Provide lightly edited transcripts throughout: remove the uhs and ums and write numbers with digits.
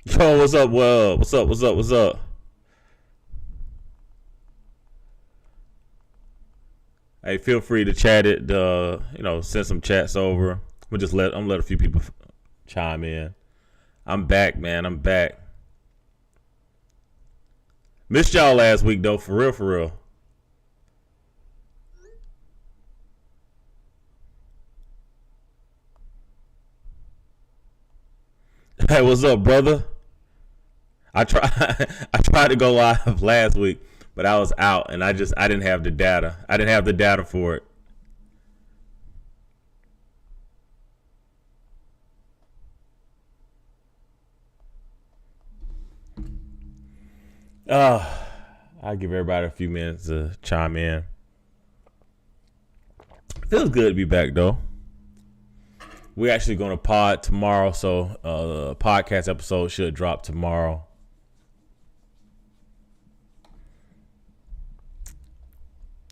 Yo, what's up? Well, what's up? What's up? What's up? Hey, feel free to chat it. Send some chats over. I'm let a few people chime in. I'm back, man. I'm back. Missed y'all last week though, for real, for real. Hey, what's up, brother? I try I tried to go live last week, but I was out and I didn't have the data. I didn't have the data for it. Uh I'll give everybody a few minutes to chime in. Feels good to be back though. We're actually going to pod tomorrow, so the podcast episode should drop tomorrow.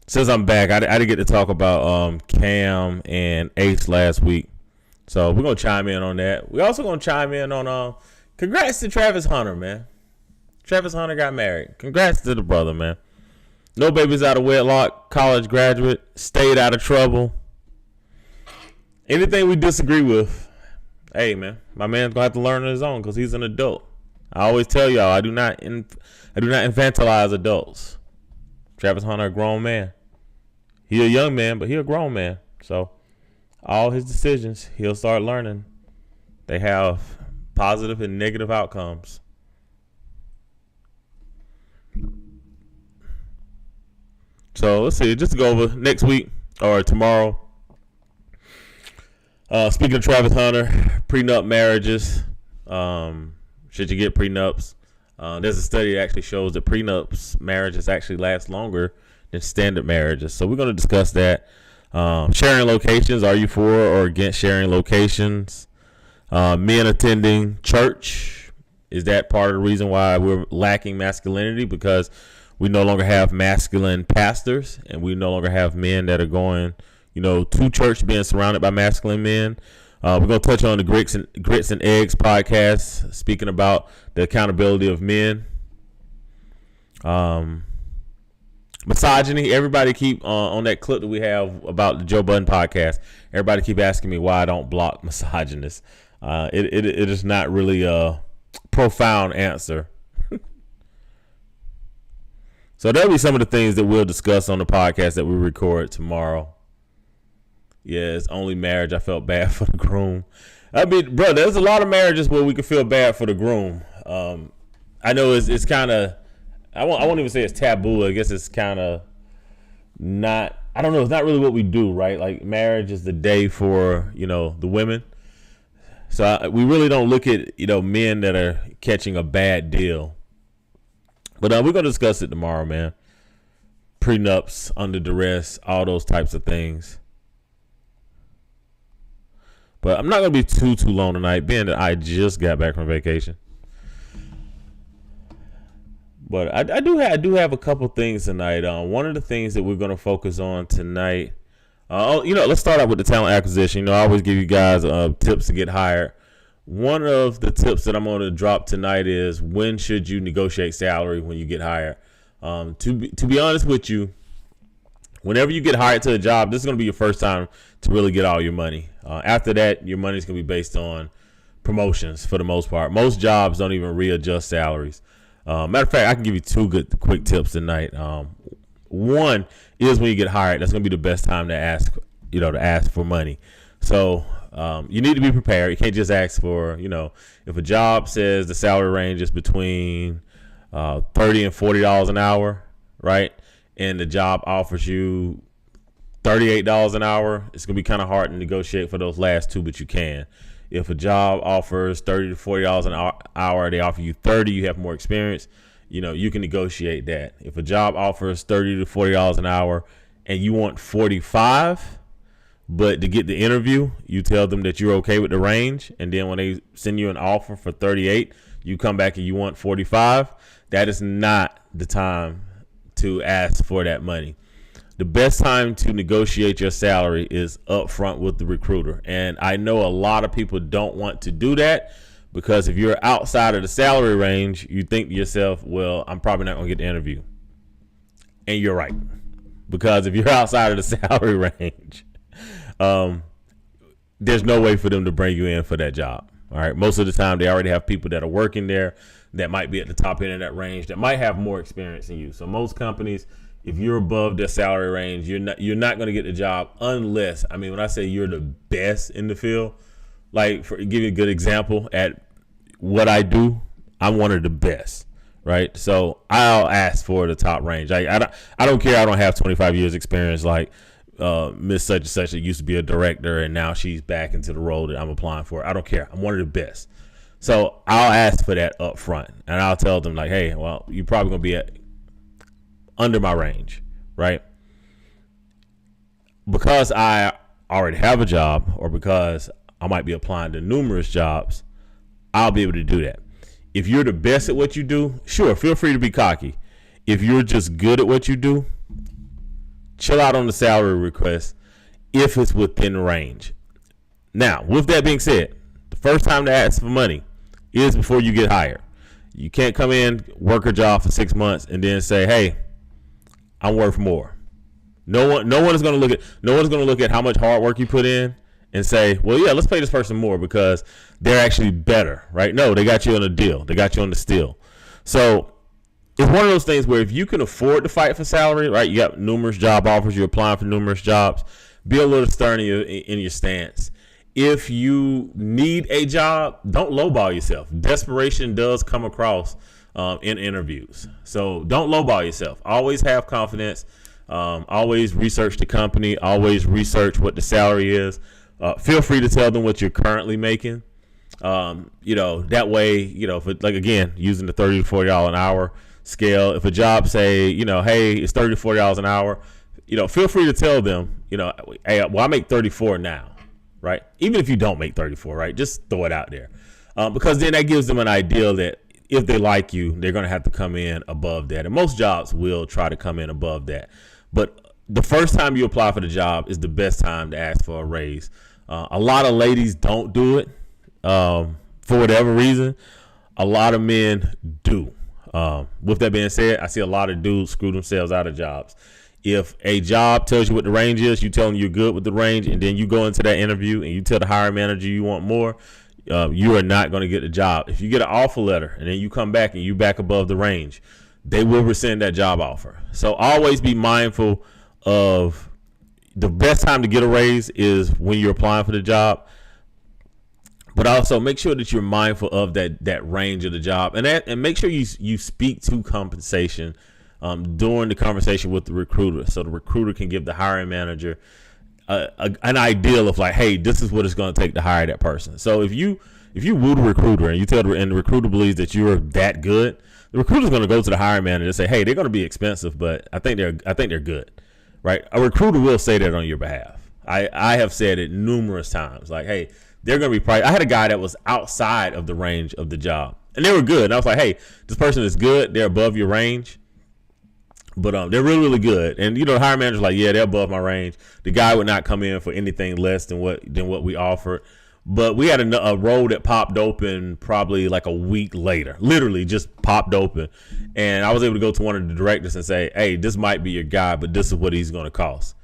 Since I'm back, I didn't get to talk about Cam and Ace last week, so we're gonna chime in on that. We're also gonna chime in on congrats to Travis Hunter, man. Travis Hunter got married. Congrats to the brother, man. No babies out of wedlock. College graduate. Stayed out of trouble. Anything we disagree with, hey man, my man's gonna have to learn on his own because he's an adult. I always tell y'all I do not infantilize adults. Travis Hunter, a grown man. He a young man, but he a grown man. So all his decisions, he'll start learning. They have positive and negative outcomes. So let's see, just to go over next week or tomorrow. Speaking of Travis Hunter, prenup marriages. Should you get prenups? There's a study that actually shows that prenups marriages actually last longer than standard marriages. So we're going to discuss that. Sharing locations. Are you for or against sharing locations? Men attending church. Is that part of the reason why we're lacking masculinity? Because we no longer have masculine pastors and we no longer have men that are going, to church being surrounded by masculine men. We're going to touch on the Grits and Eggs podcast, speaking about the accountability of men. Misogyny. Everybody keep on that clip that we have about the Joe Budden podcast. Everybody keep asking me why I don't block misogynists. It is not really a profound answer. So that'll be some of the things that we'll discuss on the podcast that we record tomorrow. Yeah, it's only marriage. I felt bad for the groom. I mean, bro, there's a lot of marriages where we can feel bad for the groom. I know it's kind of, I won't even say it's taboo. I guess it's kind of not, I don't know. It's not really what we do, right? Like marriage is the day for, the women. So we really don't look at, men that are catching a bad deal. But we're going to discuss it tomorrow, man. Prenups, under duress, all those types of things. But I'm not going to be too long tonight, being that I just got back from vacation. But I do have a couple things tonight. One of the things that we're going to focus on tonight, let's start out with the talent acquisition. I always give you guys tips to get hired. One of the tips that I'm going to drop tonight is when should you negotiate salary when you get hired. To be honest with you, whenever you get hired to a job, this is going to be your first time to really get all your money. After that, your money is going to be based on promotions for the most part. Most jobs don't even readjust salaries. Matter of fact, I can give you two good quick tips tonight. One is when you get hired, that's going to be the best time to ask, to ask for money. So you need to be prepared. You can't just ask for, if a job says the salary range is between $30 and $40 an hour, right? And the job offers you $38 an hour, it's going to be kind of hard to negotiate for those last two, but you can. If a job offers $30 to $40 an hour, they offer you 30, you have more experience, you can negotiate that. If a job offers $30 to $40 an hour and you want 45, but to get the interview, you tell them that you're okay with the range, and then when they send you an offer for 38, you come back and you want 45, that is not the time to ask for that money. The best time to negotiate your salary is up front with the recruiter. And I know a lot of people don't want to do that Because if you're outside of the salary range, you think to yourself, well, I'm probably not going to get the interview. And you're right. Because if you're outside of the salary range, there's no way for them to bring you in for that job. All right. Most of the time, they already have people that are working there that might be at the top end of that range that might have more experience than you. So most companies, if you're above their salary range, you're not going to get the job unless, I mean, when I say you're the best in the field, like for give you a good example at what I do, I'm one of the best, right? So I'll ask for the top range. I don't care. I don't have 25 years experience like Miss such and such that used to be a director and now she's back into the role that I'm applying for. I don't care. I'm one of the best. So I'll ask for that up front and I'll tell them like, hey, well, you're probably going to be at under my range, right? Because I already have a job or because I might be applying to numerous jobs, I'll be able to do that. If you're the best at what you do, sure, feel free to be cocky. If you're just good at what you do, chill out on the salary request if it's within range. Now, with that being said, the first time to ask for money is before you get hired. You can't come in, work a job for 6 months, and then say, "Hey, I'm worth more." No one is going to look at how much hard work you put in and say, "Well, yeah, let's pay this person more because they're actually better," right? No, they got you on a deal. They got you on the steal. So it's one of those things where if you can afford to fight for salary, right? You got numerous job offers. You're applying for numerous jobs. Be a little stern in your stance. If you need a job, don't lowball yourself. Desperation does come across in interviews. So don't lowball yourself. Always have confidence. Always research the company. Always research what the salary is. Feel free to tell them what you're currently making. That way, if it, like again, using the $30 to $40 an hour scale, if a job say, hey, it's $30 to $40 an hour, feel free to tell them, hey, well, I make 34 now. Right? Even if you don't make 34, right? Just throw it out there. Because then that gives them an idea that if they like you, they're going to have to come in above that. And most jobs will try to come in above that. But the first time you apply for the job is the best time to ask for a raise. A lot of ladies don't do it for whatever reason. A lot of men do. With that being said, I see a lot of dudes screw themselves out of jobs. If a job tells you what the range is, you tell them you're good with the range, and then you go into that interview and you tell the hiring manager you want more, you are not going to get the job. If you get an offer letter and then you come back and you back above the range, they will rescind that job offer. So always be mindful of the best time to get a raise is when you're applying for the job, but also make sure that you're mindful of that range of the job, and make sure you speak to compensation during the conversation with the recruiter, so the recruiter can give the hiring manager an ideal of like, hey, this is what it's going to take to hire that person. So if you woo the recruiter and the recruiter believes that you're that good, the recruiter's going to go to the hiring manager and say, hey, they're going to be expensive, but I think they're good, right? A recruiter will say that on your behalf. I have said it numerous times, like, hey, they're going to be priced. I had a guy that was outside of the range of the job, and they were good. And I was like, hey, this person is good. They're above your range. But they're really, really good. And, the hiring manager's like, yeah, they're above my range. The guy would not come in for anything less than what we offered. But we had a role that popped open probably like a week later. Literally just popped open. And I was able to go to one of the directors and say, hey, this might be your guy, but this is what he's going to cost.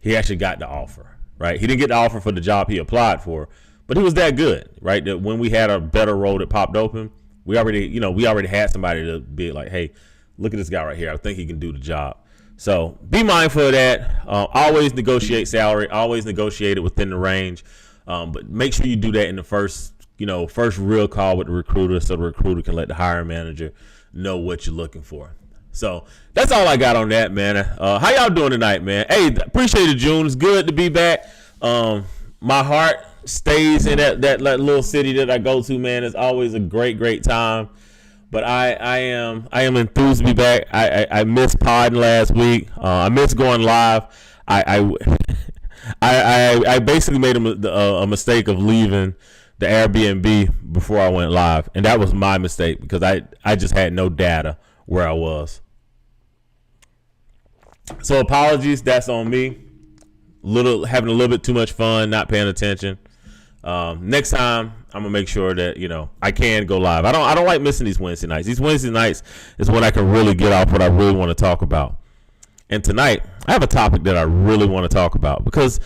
He actually got the offer, right? He didn't get the offer for the job he applied for, but he was that good, right? That when we had a better role that popped open, we already had somebody to be like, hey, look at this guy right here. I think he can do the job. So be mindful of that. Always negotiate salary. Always negotiate it within the range. But make sure you do that in the first real call with the recruiter, so the recruiter can let the hiring manager know what you're looking for. So that's all I got on that, man. How y'all doing tonight, man? Hey, appreciate it, June. It's good to be back. My heart stays in that little city that I go to, man. It's always a great time. But I am enthused to be back. I missed podding last week. I missed going live. I basically made a mistake of leaving the Airbnb before I went live, and that was my mistake because I just had no data where I was. So apologies, that's on me. Having a little bit too much fun, not paying attention. Next time, I'm gonna make sure that I can go live. I don't like missing these Wednesday nights. These Wednesday nights is when I can really get off what I really want to talk about. And tonight, I have a topic that I really want to talk about because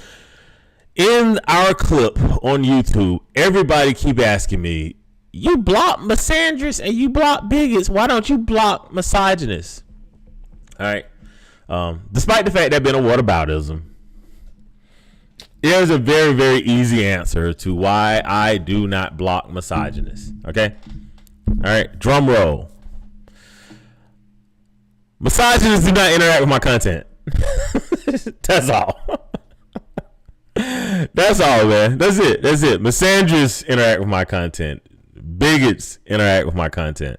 in our clip on YouTube, everybody keep asking me, "You block misandrists and you block bigots. Why don't you block misogynists?" All right. Despite the fact that being a whataboutism, there's a very, very easy answer to why I do not block misogynists. Okay? All right. Drum roll. Misogynists do not interact with my content. That's all. That's all, man. That's it. Misandrists interact with my content. Bigots interact with my content.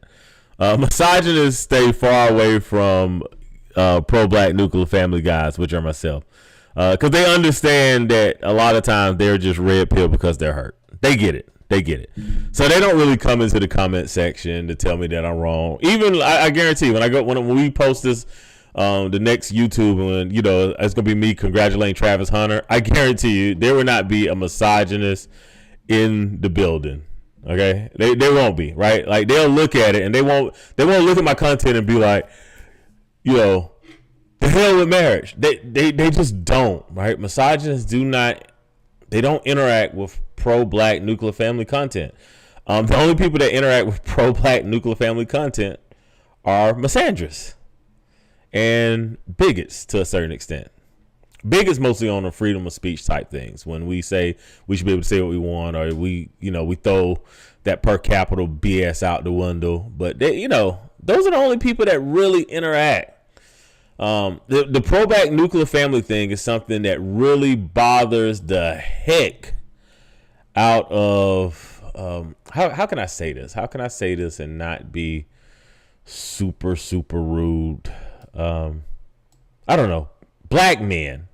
Misogynists stay far away from pro-black nuclear family guys, which are myself. Because they understand that a lot of times they're just red pill because they're hurt. They get it. So they don't really come into the comment section to tell me that I'm wrong. Even I guarantee when we post this, the next YouTube, and it's gonna be me congratulating Travis Hunter, I guarantee you there will not be a misogynist in the building. Okay, they won't be, right? Like they'll look at it and they won't look at my content and be like, the hell with marriage. They just don't, right? Misogynists don't interact with pro-black nuclear family content. The only people that interact with pro-black nuclear family content are misandrists and bigots to a certain extent. Bigots mostly on the freedom of speech type things. When we say we should be able to say what we want, or we throw that per capita BS out the window. But those are the only people that really interact. The pro-black nuclear family thing is something that really bothers the heck out of how can I say this? How can I say this and not be super, super rude? I don't know. Black men.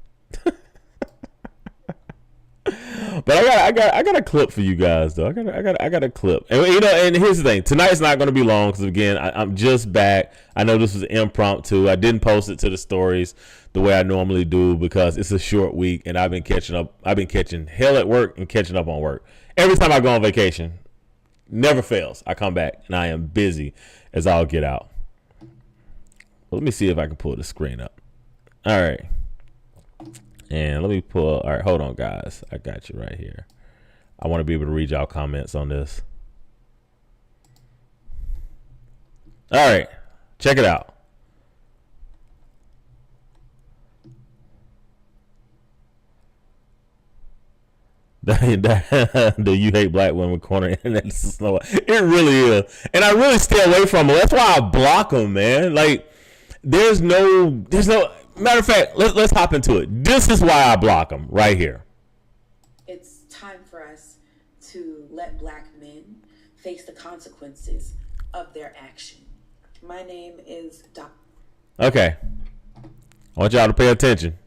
But I got a clip for you guys though. I got a clip. And and here's the thing. Tonight's not going to be long because again, I'm just back. I know this was impromptu. I didn't post it to the stories the way I normally do because it's a short week and I've been catching up. I've been catching hell at work and catching up on work. Every time I go on vacation, never fails. I come back and I am busy as all get out. Let me see if I can pull the screen up. All right. And let me pull. All right, hold on, guys. I got you right here. I want to be able to read y'all comments on this. All right, check it out. The you hate black women corner internet. It really is, and I really stay away from them. That's why I block them, man. Like, there's no. Matter of fact, let's hop into it. This is why I block them right here. It's time for us to let black men face the consequences of their action. My name is Dr. Okay. I want y'all to pay attention.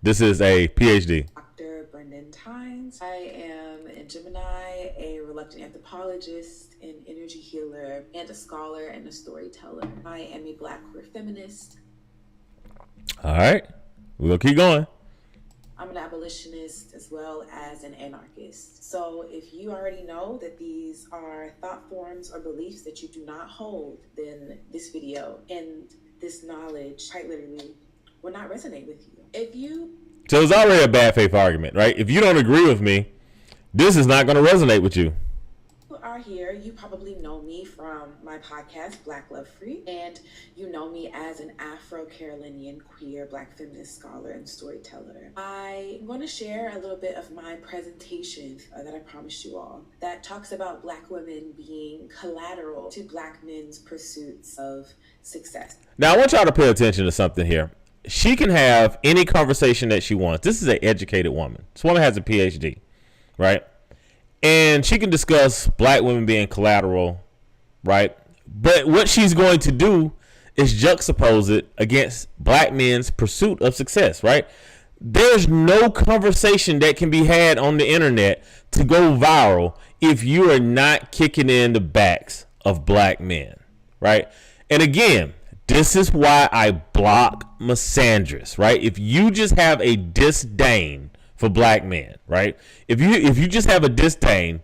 This is a PhD. Dr. Brendan Tynes. I am a Gemini, a reluctant anthropologist, an energy healer, and a scholar and a storyteller. I am a black queer feminist. All right, we'll keep going. I'm an abolitionist as well as an anarchist. So if you already know that these are thought forms or beliefs that you do not hold, then this video and this knowledge quite literally will not resonate with you. So it's already a bad faith argument, right? If you don't agree with me, this is not going to resonate with you. Are here, you probably know me from my podcast Black Love Free, and you know me as an Afro-Carolinian queer black feminist scholar and storyteller. I'm going to share a little bit of my presentation that I promised you all that talks about black women being collateral to black men's pursuits of success. Now I want y'all to pay attention to something here. She can have any conversation that she wants. This is an educated woman. This woman has a PhD, right? And she can discuss black women being collateral, right? But what she's going to do is juxtapose it against black men's pursuit of success, right? There's no conversation that can be had on the internet to go viral if you are not kicking in the backs of black men, right? And again, this is why I block misandrists, right? If you just have a disdain for black men, right? If you just have a disdain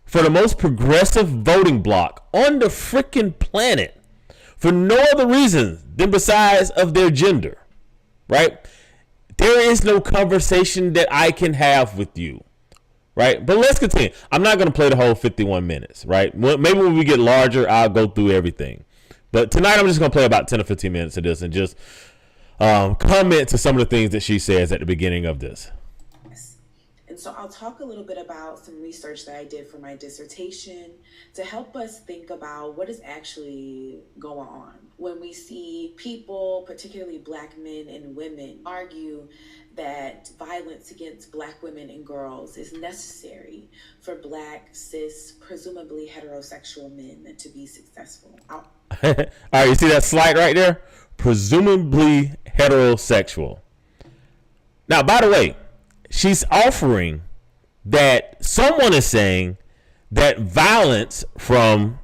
for the most progressive voting bloc on the freaking planet for no other reason than besides of their gender, right? There is no conversation that I can have with you, right? But let's continue. I'm not going to play the whole 51 minutes, right? Maybe when we get larger, I'll go through everything. But tonight, I'm just going to play about 10 or 15 minutes of this and just comment to some of the things that she says at the beginning of this. And so I'll talk a little bit about some research that I did for my dissertation to help us think about what is actually going on when we see people, particularly black men and women, argue that violence against black women and girls is necessary for black, cis, presumably heterosexual men to be successful. All right, you see that slide right there? Presumably heterosexual. Now, by the way, she's offering that someone is saying that violence from,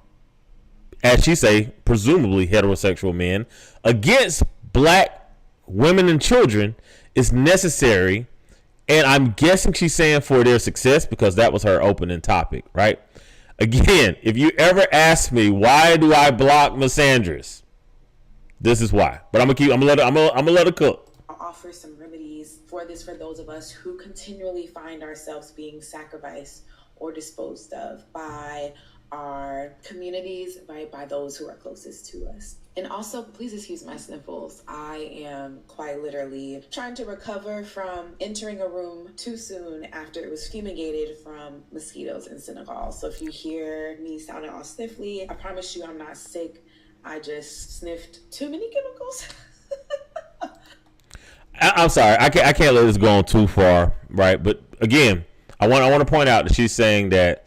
as she say, presumably heterosexual men against black women and children is necessary. And I'm guessing she's saying for their success because that was her opening topic, right? Again, if you ever ask me why do I block misandrous, this is why. But I'm gonna let her cook. I'll offer some remedies for this for those of us who continually find ourselves being sacrificed or disposed of by our communities, right, by those who are closest to us. And also, please excuse my sniffles. I am quite literally trying to recover from entering a room too soon after it was fumigated from mosquitoes in Senegal. So if you hear me sounding all sniffly, I promise you I'm not sick. I just sniffed too many chemicals. I'm sorry, I can't let this go on too far, right? But again, I want to point out that she's saying that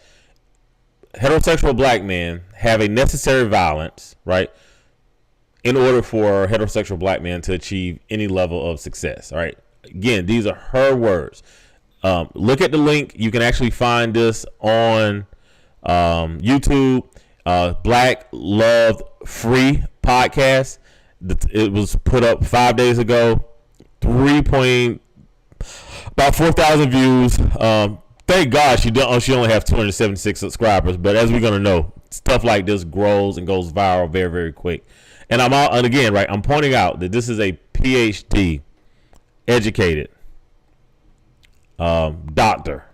heterosexual black men have a necessary violence, right, in order for heterosexual black men to achieve any level of success. All right. Again, these are her words. Look at the link. You can actually find this on YouTube. Black Love Free podcast. It was put up 5 days ago. About 4,000 views. Thank God she only have 276 subscribers. But as we're gonna know, stuff like this grows and goes viral very, very quick. And I'm pointing out that this is a PhD educated doctor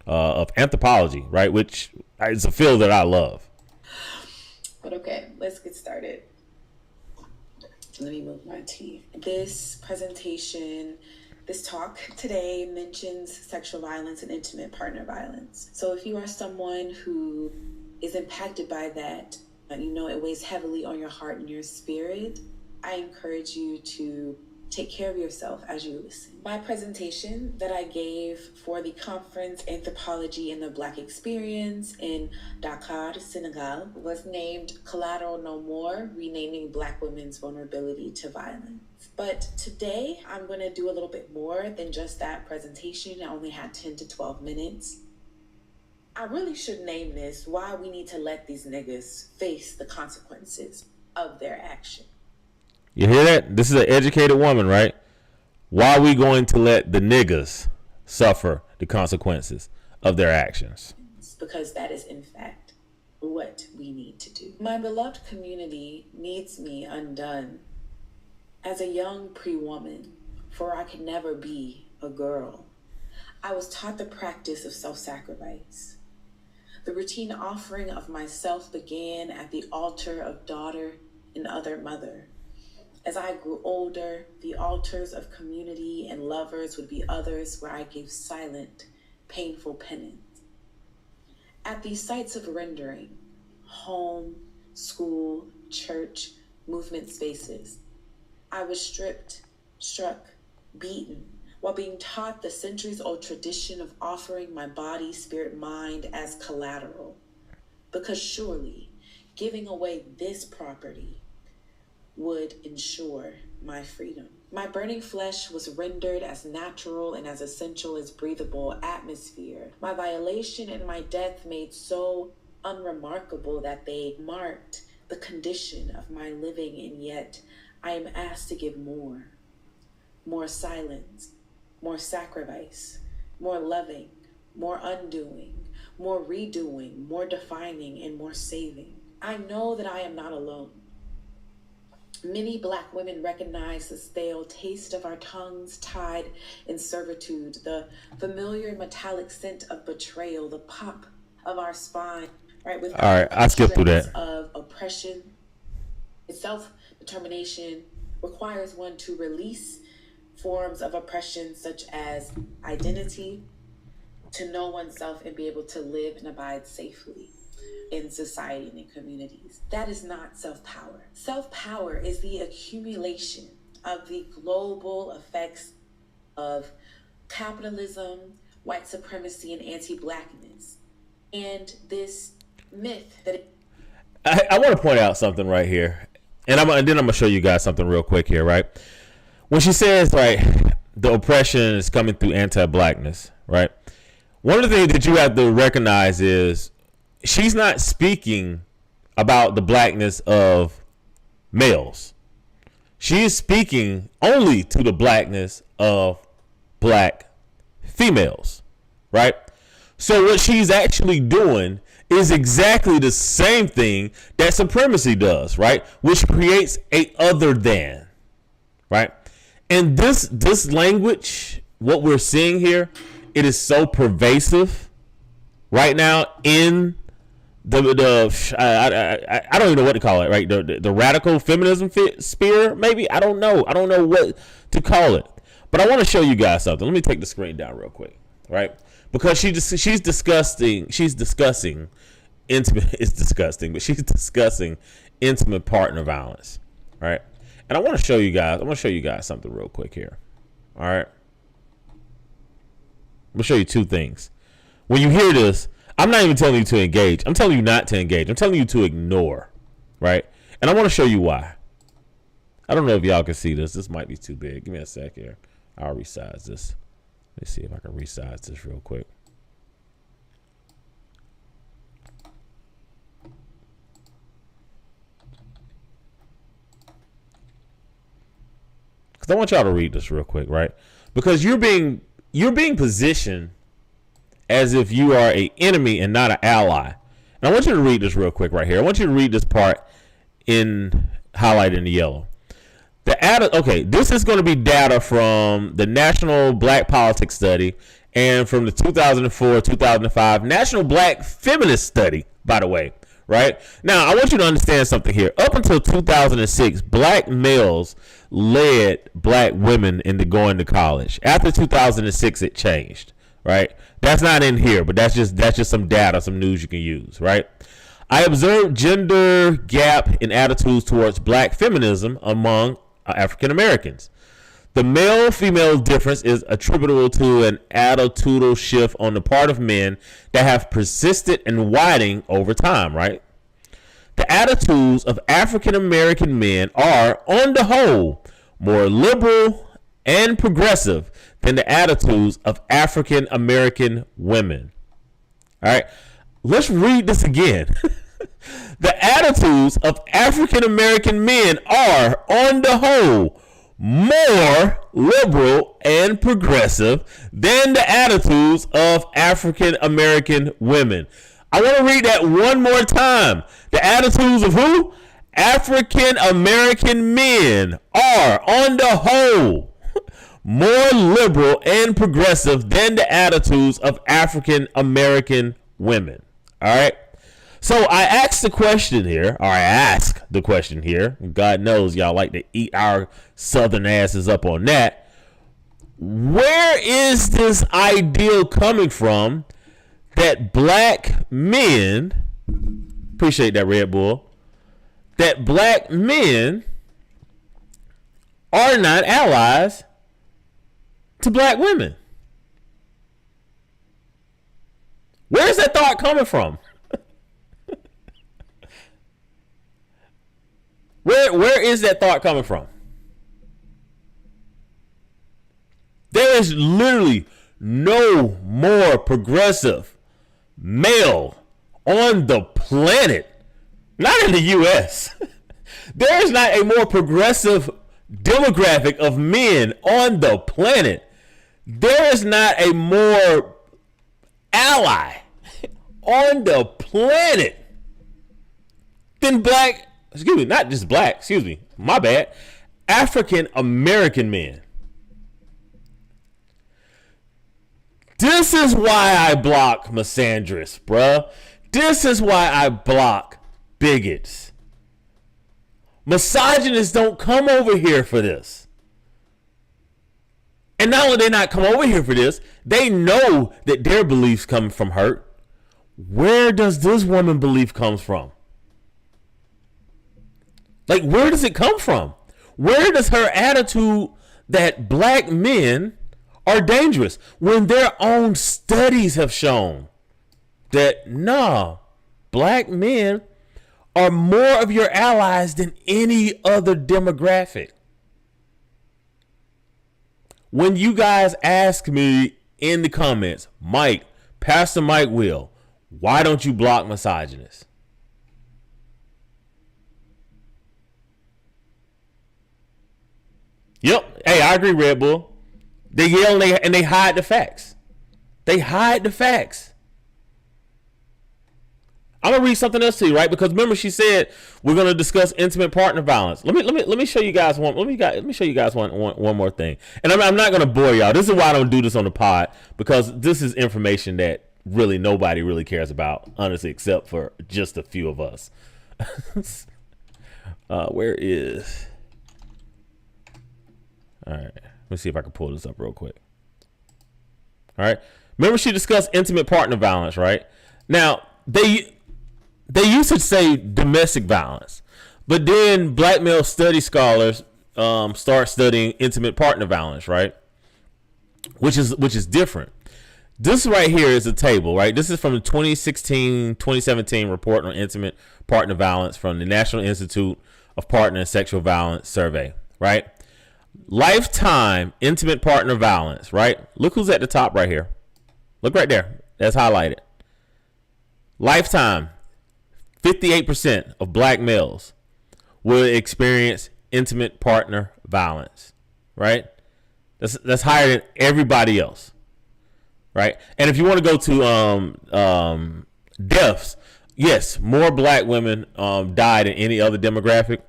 of anthropology, right? Which is a field that I love. But okay, let's get started. Let me move my tea. This talk today mentions sexual violence and intimate partner violence. So if you are someone who is impacted by that, it weighs heavily on your heart and your spirit, I encourage you to take care of yourself as you listen. My presentation that I gave for the conference Anthropology in the Black Experience in Dakar, Senegal, was named Collateral No More, Renaming Black Women's Vulnerability to Violence. But today I'm going to do a little bit more than just that presentation. I only had 10 to 12 minutes. I really should name this Why We Need to Let These Niggas Face the Consequences of Their Action. You hear that? This is an educated woman, right? Why are we going to let the niggas suffer the consequences of their actions? Because that is, in fact, what we need to do. My beloved community needs me undone. As a young pre-woman, for I could never be a girl, I was taught the practice of self-sacrifice. The routine offering of myself began at the altar of daughter and other mother. As I grew older, the altars of community and lovers would be others where I gave silent, painful penance. At these sites of rendering, home, school, church, movement spaces, I was stripped, struck, beaten, while being taught the centuries-old tradition of offering my body, spirit, mind as collateral. Because surely, giving away this property would ensure my freedom. My burning flesh was rendered as natural and as essential as breathable atmosphere. My violation and my death made so unremarkable that they marked the condition of my living, and yet I am asked to give more silence, more sacrifice, more loving, more undoing, more redoing, more defining, and more saving. I know that I am not alone. Many Black women recognize the stale taste of our tongues tied in servitude, the familiar metallic scent of betrayal, the pop of our spine, right? With All right, I skipped through that. of oppression. Self-determination requires one to release forms of oppression such as identity, to know oneself and be able to live and abide safely in society and in communities. That is not self-power. Self-power is the accumulation of the global effects of capitalism, white supremacy, and anti-Blackness. And this myth that I want to point out something right here, and then I'm gonna show you guys something real quick here, right? When she says, right, the oppression is coming through anti-Blackness, right? One of the things that you have to recognize is she's not speaking about the blackness of males. She is speaking only to the blackness of Black females, right? So what she's actually doing is exactly the same thing that supremacy does, right? Which creates a other than, right? And this language, what we're seeing here, it is so pervasive right now in I don't even know what to call it, right? The radical feminism sphere, maybe. I don't know what to call it. But I want to show you guys something. Let me take the screen down real quick, right? Because she's discussing intimate. It's disgusting, but she's discussing intimate partner violence, right? And I want to show you guys. I'm going to show you guys something real quick here. All right. I'm going to show you two things. When you hear this, I'm not even telling you to engage. I'm telling you not to engage. I'm telling you to ignore, right? And I want to show you why. I don't know if y'all can see this. This might be too big. Give me a sec here. I'll resize this. Let's see if I can resize this real quick. Because I want y'all to read this real quick, right? Because you're being positioned as if you are an enemy and not an ally. And I want you to read this real quick right here. I want you to read this part in highlighted in the yellow. This is going to be data from the National Black Politics Study and from the 2004-2005 National Black Feminist Study, by the way, right? Now, I want you to understand something here. Up until 2006, Black males led Black women into going to college. After 2006, it changed, right? That's not in here, but that's just some data, some news you can use, right? I observed gender gap in attitudes towards Black feminism among African Americans. The male-female difference is attributable to an attitudinal shift on the part of men that have persisted and widening over time, right? The attitudes of African American men are, on the whole, more liberal and progressive than the attitudes of African American women. All right, let's read this again. The attitudes of African American men are, on the whole, more liberal and progressive than the attitudes of African American women. I want to read that one more time. The attitudes of who? African American men are, on the whole, more liberal and progressive than the attitudes of African American women. All right. So I ask the question here. God knows y'all like to eat our southern asses up on that. Where is this ideal coming from that Black men, appreciate that, Red Bull, that Black men are not allies to Black women? Where is that thought coming from? Where is that thought coming from? There is literally no more progressive male on the planet, not in the U.S. There is not a more progressive demographic of men on the planet There is not a more ally on the planet than not just black, my bad, African American men. This is why I block misandrists, bruh. This is why I block bigots. Misogynists don't come over here for this. And not only they not come over here for this, they know that their beliefs come from hurt. Where does this woman belief come from? Like, where does it come from? Where does her attitude that black men are dangerous when their own studies have shown that, nah, black men are more of your allies than any other demographic? When you guys ask me in the comments, Mike, Pastor Mike Will, why don't you block misogynists? Yep. Hey, I agree, Red Bull. They yell and they hide the facts. They hide the facts. I'm gonna read something else to you, right? Because remember, she said we're gonna discuss intimate partner violence. Let me show you guys one. Let me show you guys one more thing. And I'm not gonna bore y'all. This is why I don't do this on the pod, because this is information that really nobody really cares about, honestly, except for just a few of us. Where is? All right, let me see if I can pull this up real quick. All right, remember she discussed intimate partner violence, right? Now they used to say domestic violence, but then black male study scholars start studying intimate partner violence, right? Which is different. This right here is a table, right? This is from the 2016-2017 report on intimate partner violence from the National Institute of Partner and Sexual Violence survey, right? Lifetime intimate partner violence, right? Look who's at the top right here. Look right there. That's highlighted. Lifetime, 58% of black males will experience intimate partner violence, right? That's higher than everybody else, right? And if you want to go to deaths, yes, more black women die than any other demographic.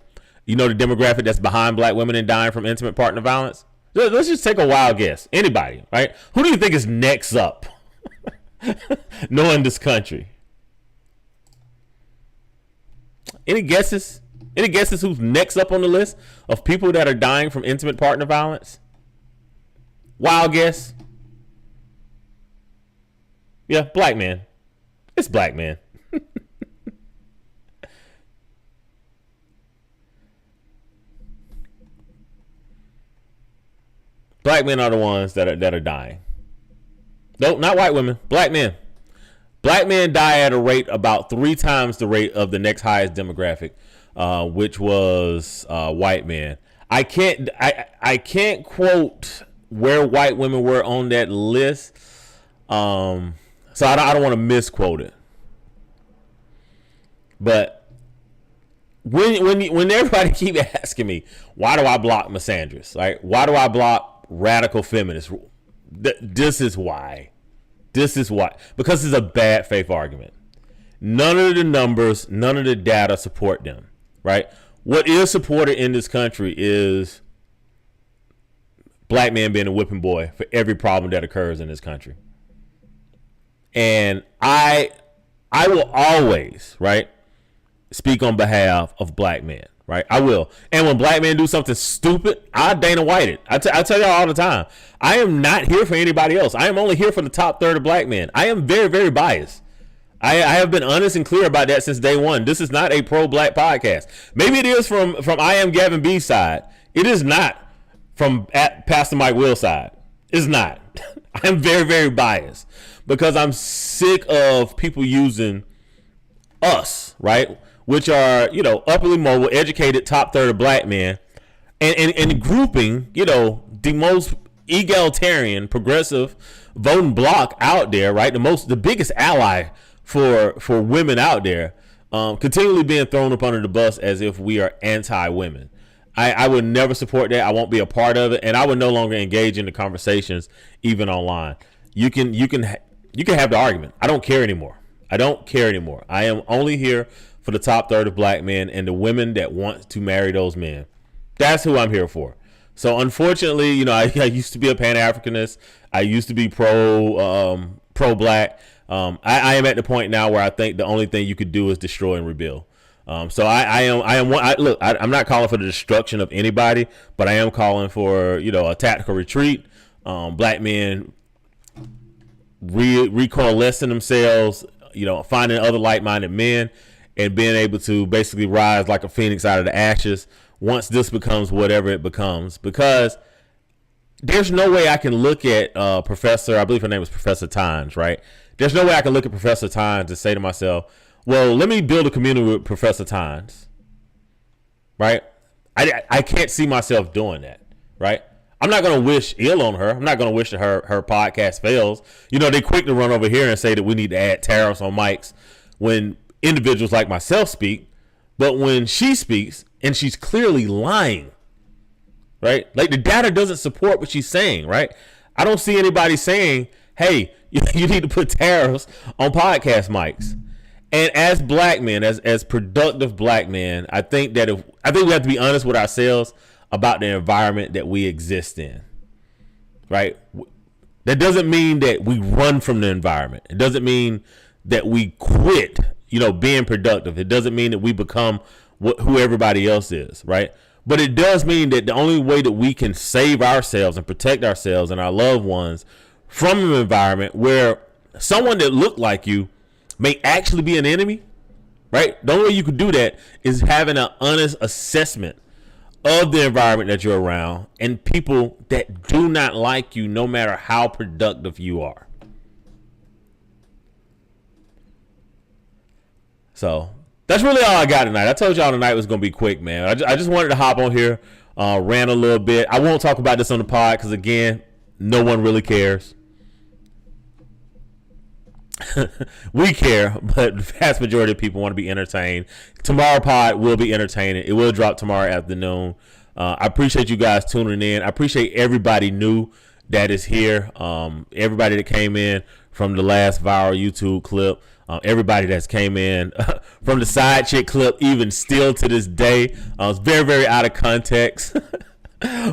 You know the demographic that's behind black women and dying from intimate partner violence? Let's just take a wild guess. Anybody, right? Who do you think is next up? Knowing this country. Any guesses? Any guesses who's next up on the list of people that are dying from intimate partner violence? Wild guess? Yeah, black man. It's black man. Black men are the ones that are dying. Nope, not white women. Black men. Black men die at a rate about 3 times the rate of the next highest demographic, which was white men. I can't quote where white women were on that list, so I don't want to misquote it. But when everybody keep asking me, why do I block misandrists? Right? Why do I block radical feminists? This is why. This is why. Because it's a bad faith argument. None of the numbers, none of the data support them. Right? What is supported in this country is black men being a whipping boy for every problem that occurs in this country. And I will always, right, speak on behalf of black men. Right, I will. And when black men do something stupid, I Dana White it. I tell y'all all the time, I am not here for anybody else. I am only here for the top third of black men. I am very, very biased. I have been honest and clear about that since day one. This is not a pro-black podcast. Maybe it is from I Am Gavin B's side. It is not from at Pastor Mike Will's side. It's not. I am very, very biased because I'm sick of people using us, right? Which are, upperly mobile, educated, top third of black men, and grouping, the most egalitarian, progressive voting bloc out there, right? The biggest ally for women out there, continually being thrown up under the bus as if we are anti-women. I would never support that. I won't be a part of it, and I would no longer engage in the conversations even online. You can have the argument. I don't care anymore. I don't care anymore. I am only here for the top third of black men and the women that want to marry those men. That's who I'm here for. So unfortunately, I used to be a Pan-Africanist. I used to be pro-black. I am at the point now where I think the only thing you could do is destroy and rebuild. So I'm not calling for the destruction of anybody, but I am calling for, a tactical retreat. Black men recoalescing themselves, finding other like-minded men and being able to basically rise like a phoenix out of the ashes once this becomes whatever it becomes. Because there's no way I can look at Professor, I believe her name is Professor Tynes, right? There's no way I can look at Professor Tynes and say to myself, well, let me build a community with Professor Tynes, right? I can't see myself doing that, right? I'm not going to wish ill on her. I'm not going to wish that her podcast fails. They quick to run over here and say that we need to add tariffs on mics when individuals like myself speak. But when she speaks and she's clearly lying, right? Like the data doesn't support what she's saying, right? I don't see anybody saying, hey, you need to put tariffs on podcast mics. And as black men, as productive black men, I think we have to be honest with ourselves about the environment that we exist in, right? That doesn't mean that we run from the environment. It doesn't mean that we quit, being productive. It doesn't mean that we become who everybody else is, right? But it does mean that the only way that we can save ourselves and protect ourselves and our loved ones from an environment where someone that looked like you may actually be an enemy, right? The only way you could do that is having an honest assessment of the environment that you're around and people that do not like you no matter how productive you are. So that's really all I got tonight. I told y'all tonight was going to be quick, man. I just wanted to hop on here, rant a little bit. I won't talk about this on the pod because, again, no one really cares. We care, but the vast majority of people want to be entertained. Tomorrow pod will be entertaining. It will drop tomorrow afternoon. I appreciate you guys tuning in. I appreciate everybody new that is here. Everybody that came in from the last viral YouTube clip. Everybody that's came in from the side chick clip, even still to this day. It's very, very out of context.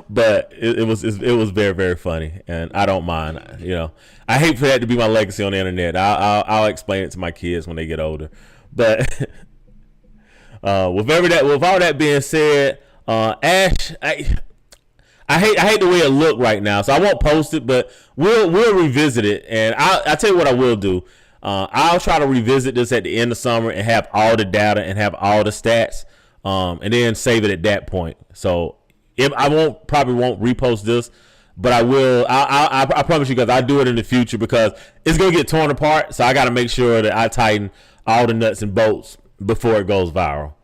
But it was very, very funny, and I don't mind. I hate for that to be my legacy on the internet. I'll explain it to my kids when they get older. But with all that being said, Ash, I hate the way it looked right now, so I won't post it, but we'll revisit it. And I'll tell you what I will do. I'll try to revisit this at the end of summer and have all the data and have all the stats, and then save it at that point. So if I probably won't repost this, but I will. I promise you guys I'll do it in the future because it's gonna get torn apart. So I got to make sure that I tighten all the nuts and bolts before it goes viral.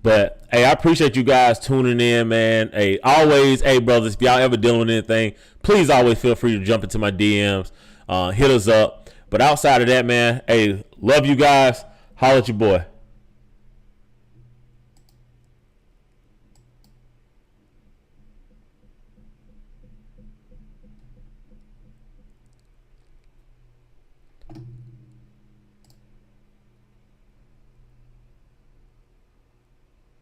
But hey, I appreciate you guys tuning in, man. Hey, always, hey brothers, if y'all ever dealing with anything, please always feel free to jump into my DMs, hit us up. But outside of that, man, hey, love you guys. Holla at your boy.